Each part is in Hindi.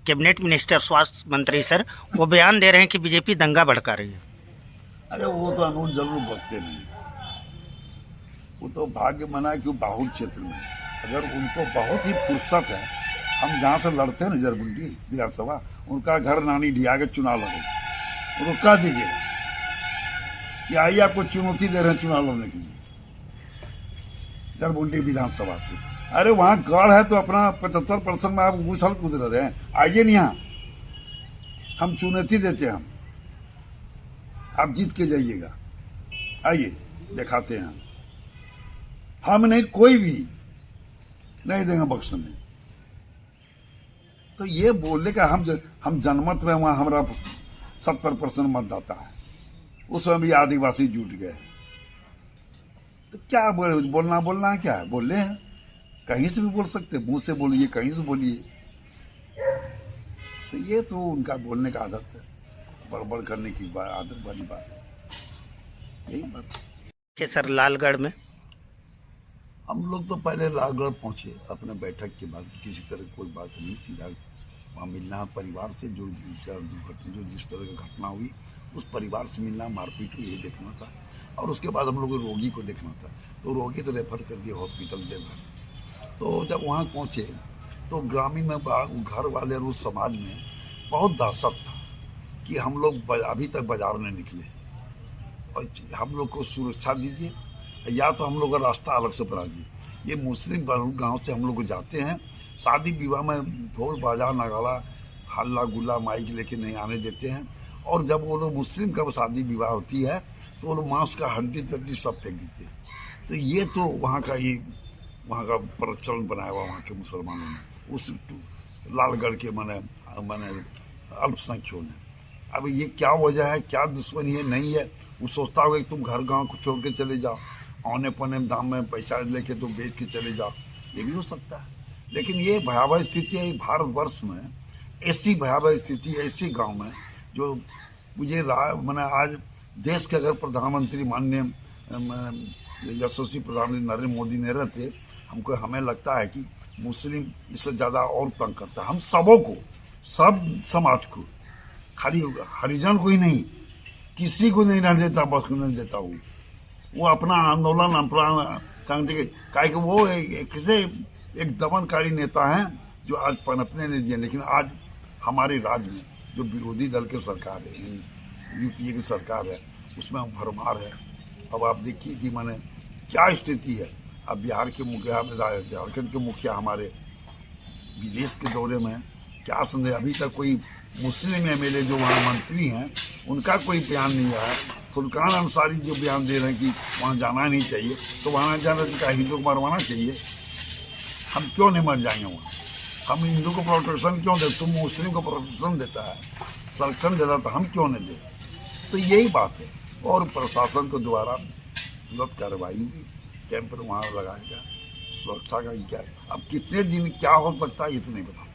कैबिनेट मिनिस्टर स्वास्थ्य मंत्री सर वो बयान दे रहे हैं कि बीजेपी दंगा भड़का रही है। अरे वो तो कानून जरूर बकते नहीं, वो तो भाग्य मना है कि बाहुल क्षेत्र में अगर उनको बहुत ही फुर्सत है, हम जहाँ से लड़ते हैं ना जरमुंडी विधानसभा, उनका घर नानी ढिया के चुनाव लड़े, उनको कह दीजिएगा कि आइए आपको चुनौती दे रहे हैं चुनाव लड़ने के लिए जरमुंडी विधानसभा से। अरे वहां गढ़ है तो अपना 75% में आप उछल कूद रहे हैं, आइए नहीं यहाँ, हम चुनौती देते हैं, आप जीत के जाइएगा, आइए दिखाते हैं हम नहीं, कोई भी नहीं देंगे बख्शने। तो ये बोलने का हम जनमत में वहां हमारा 70% मतदाता है, उसमें भी आदिवासी जुट गए, तो क्या बोलना है, क्या है, बोले हैं, कहीं से भी बोल सकते, मुंह से बोलिए, कहीं से बोलिए। तो ये तो उनका बोलने का आदत है, बड़बड़ करने की आदत वाली बात है, यही बात कि सर लालगढ़ में हम लोग तो पहले लालगढ़ पहुंचे अपने बैठक के बाद, किसी तरह की कोई बात नहीं, सीधा वहाँ मिलना परिवार से, जो जिस तरह की घटना हुई उस परिवार से मिलना, मारपीट हुई, यही देखना था। और उसके बाद हम लोग रोगी को देखना था, तो रोगी तो रेफर कर दिया हॉस्पिटल लेकर। तो जब वहाँ पहुँचे तो ग्रामीण में घर वाले और उस समाज में बहुत दहशत था कि हम लोग अभी तक बाजार नहीं निकले और हम लोग को सुरक्षा दीजिए, या तो हम लोग का रास्ता अलग से बना दिए। ये मुस्लिम गांव से हम लोग जाते हैं, शादी विवाह में ढोल बाजा नगाड़ा हल्ला गुल्ला माइक लेके नहीं आने देते हैं, और जब वो लोग मुस्लिम का शादी विवाह होती है तो वो लोग मांस का हड्डी तड्डी सब फेंक देते हैं। तो ये तो वहाँ का प्रचलन बनाया हुआ वहाँ के मुसलमानों ने, उस लालगढ़ के माने अल्पसंख्यकों ने। अब ये क्या वजह है, क्या दुश्मनी है, नहीं है, वो सोचता होगा कि तुम घर गांव को छोड़ के चले जाओ, औने पौने दाम में पैसा लेके तुम बेच के चले जाओ, ये भी हो सकता है। लेकिन ये भयावह स्थिति है भारतवर्ष में, ऐसी भयावह स्थिति है ऐसी गांव में, जो मुझे मैंने आज देश के अगर प्रधानमंत्री माननीय यशस्वी प्रधानमंत्री नरेंद्र मोदी ने रहते, हमें लगता है कि मुस्लिम इससे ज्यादा और तंग करता है हम सबों को, सब समाज को, खाली हरिजन को ही नहीं, किसी को नहीं रहने देता, बस नहीं देता हूँ। वो अपना आंदोलन काहे कि वो एक दमनकारी नेता हैं जो आज पनपने नहीं दिए। लेकिन आज हमारे राज्य में जो विरोधी दल की सरकार है, यूपीए की सरकार है, उसमें भरमार है। अब आप देखिए कि माने क्या स्थिति है। अब बिहार के मुखिया, झारखंड के मुखिया हमारे विदेश के दौरे में, क्या संदेह, अभी तक कोई मुस्लिम एमएलए जो वहाँ मंत्री हैं उनका कोई बयान नहीं आया। फुरकान अंसारी जो बयान दे रहे हैं कि वहाँ जाना नहीं चाहिए, तो वहाँ जाना चाहिए, हिंदू को मरवाना चाहिए। हम क्यों नहीं मर जाएंगे वहाँ, हम हिंदू को प्रोटेक्शन क्यों दे, तुम मुस्लिम को प्रोटेक्शन देता है, संरक्षण देता, तो हम क्यों नहीं दे। तो यही बात है। और प्रशासन को द्वारा तुरंत कार्रवाई हुई, कैंप वहाँ लगाया गया, सुरक्षा का क्या, अब कितने दिन क्या हो सकता है ये तो नहीं बता।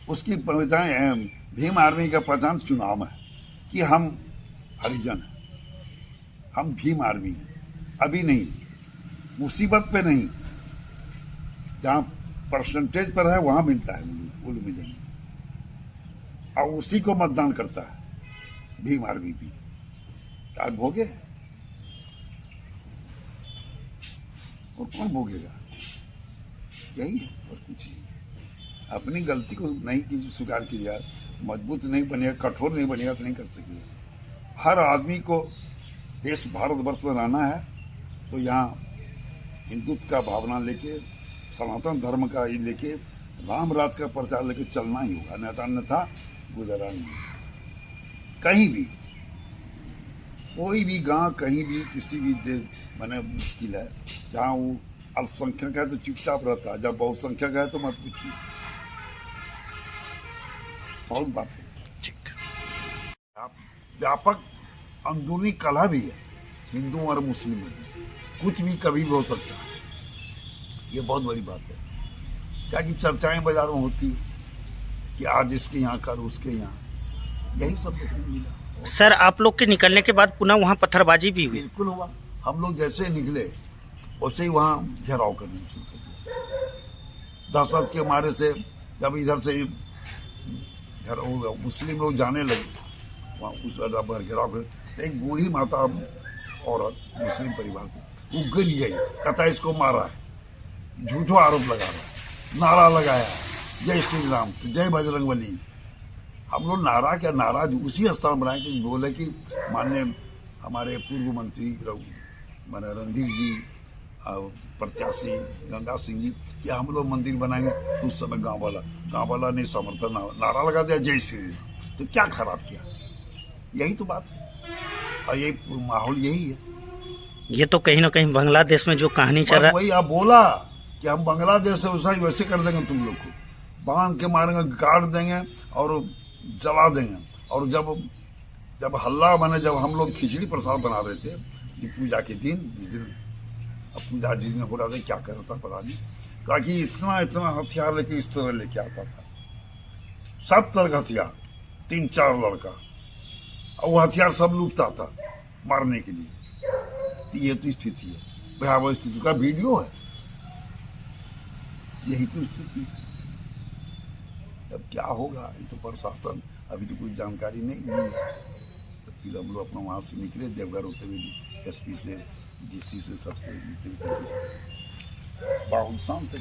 उसकी पहचान भीम आर्मी का पहचान चुनाव में कि हम हरिजन हैं, हम भीम आर्मी हैं, अभी नहीं, मुसीबत पे नहीं, जहाँ परसेंटेज पर है वहां मिलता है उल्लू मिलेंगे, और उसी को मतदान करता है भीम आर्मी भी। क्या भोगे और कौन भोगेगा, यही है और कुछ नहीं। अपनी गलती को नहीं की स्वीकार किया, मजबूत नहीं बनेगा, कठोर नहीं बनेगा तो नहीं कर सकेगा। हर आदमी को देश भारतवर्ष में रहना है तो यहाँ हिंदुत्व का भावना लेके, सनातन धर्म का ये लेके, राम राज का प्रचार लेके चलना ही होगा, अन्यथा गुजारा नहीं। कहीं भी कोई भी गांव, कहीं भी किसी भी मैंने मुश्किल है, जहाँ वो अल्पसंख्यक है तो चुपचाप रहता है, जब बहुसंख्यक है तो मत पूछिए, बहुत बात है। व्यापक अंदरूनी कलह भी है हिंदू और मुस्लिम में, कुछ भी कभी भी हो सकता है, ये बहुत बड़ी बात है। क्या कि चर्चाएं बाजार में होती है कि आज इसके यहाँ कर, उसके यहाँ, यही सब देखने को मिला। सर आप लोग के निकलने के बाद पुनः वहाँ पत्थरबाजी भी हुई? बिल्कुल हुआ, हम लोग जैसे निकले वैसे ही वहाँ घेराव करने शुरू कर दिया। दहशत के मारे से जब इधर से घर वो मुस्लिम लोग जाने लगे वहाँ उस भर घेराव कर। एक बूढ़ी माता औरत मुस्लिम परिवार की वो गिर गई, कहता है इसको मारा है, झूठो आरोप लगा रहा है, नारा लगाया जय श्री राम जय बजरंगबली। हम लोग नारा क्या, नारा उसी स्थान बनाए कि बोले कि माननीय हमारे पूर्व मंत्री माने रणधीर जी प्रत्याशी गंगा सिंह जी कि हम लोग मंदिर बनाएंगे, तो उस समय गांव वाला ने समर्थन नारा लगा दिया जय श्री राम। तो क्या खराब किया, यही तो बात है और यही माहौल यही है। ये तो कहीं ना कहीं बांग्लादेश में जो कहानी चल रहा है, वही आप बोला कि हम बांग्लादेश से वैसे कर देंगे, तुम लोग को बांध के मारेंगे, गाड़ देंगे और जला देंगे। और जब हल्ला बने, जब हम लोग खिचड़ी प्रसाद बना रहे थे पूजा के दिन, जिस दिन पूजा जिस दिन हो रहा था, क्या कर रहा था पता नहीं, कहा कि इतना हथियार लेके इस तरह लेके आता था, सब तरह का हथियार, 3-4 लड़का, और वो हथियार सब लूटता था मारने के लिए। तो ये तो स्थिति है, भयावह स्थिति का वीडियो है, यही तो स्थिति है। अब क्या होगा ये तो प्रशासन अभी तो कोई जानकारी नहीं हुई है। तो फिर हम लोग अपना वहाँ से निकले देवघर होते हुए, SP से DC से सबसे बहुत शांत है।